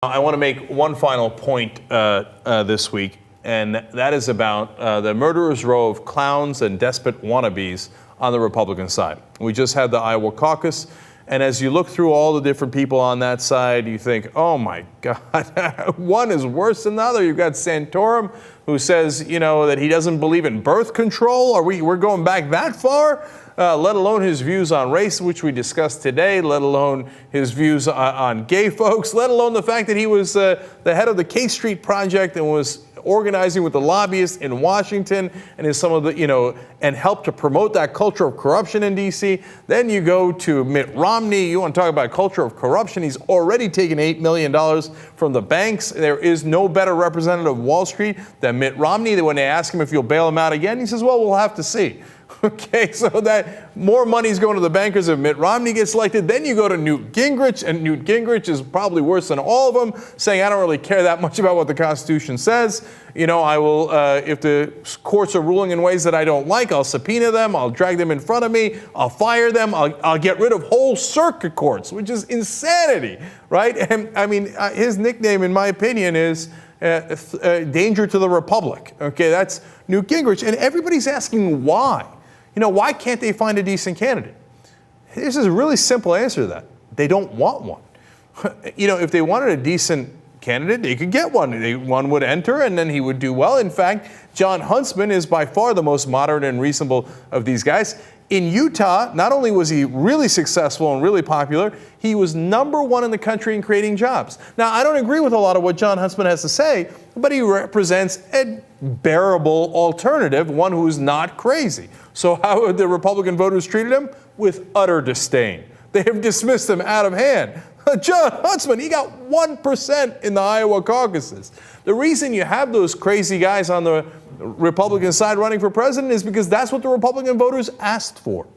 I want to make one final point this week, and that is about the murderer's row of clowns and despot wannabes on the Republican side. We just had the Iowa caucus, and as you look through all the different people on that side, you think, oh my God, one is worse than the other. You've got Santorum, who says, that he doesn't believe in birth control. We're going back that far? Let alone his views on race, which we discussed today, let alone his views on gay folks, let alone the fact that he was the head of the K Street Project and was organizing with the lobbyists in Washington and is some of the, and helped to promote that culture of corruption in D.C. Then you go to Mitt Romney. You want to talk about culture of corruption. He's already taken $8 million from the banks. There is no better representative of Wall Street than Mitt Romney. When they ask him if you'll bail him out again, he says, well, we'll have to see. Okay, so that more money is going to the bankers if Mitt Romney gets elected. Then you go to Newt Gingrich, and Newt Gingrich is probably worse than all of them, saying, I don't really care that much about what the Constitution says. I will, if the courts are ruling in ways that I don't like, I'll subpoena them, I'll drag them in front of me, I'll fire them, I'll get rid of whole circuit courts, which is insanity, right? And I mean, his nickname, in my opinion, is Danger to the Republic. Okay, that's Newt Gingrich, and everybody's asking why. Why can't they find a decent candidate? This is a really simple answer to that. They don't want one. If they wanted a decent candidate, they could get one. One would enter, and then he would do well. In fact, John Huntsman is by far the most moderate and reasonable of these guys. In Utah, not only was he really successful and really popular, he was #1 in the country in creating jobs. Now, I don't agree with a lot of what John Huntsman has to say, but he represents a bearable alternative, one who's not crazy. So how have the Republican voters treated him? With utter disdain. They have dismissed him out of hand. John Huntsman, he got 1% in the Iowa caucuses. The reason you have those crazy guys on the Republican side running for president is because that's what the Republican voters asked for.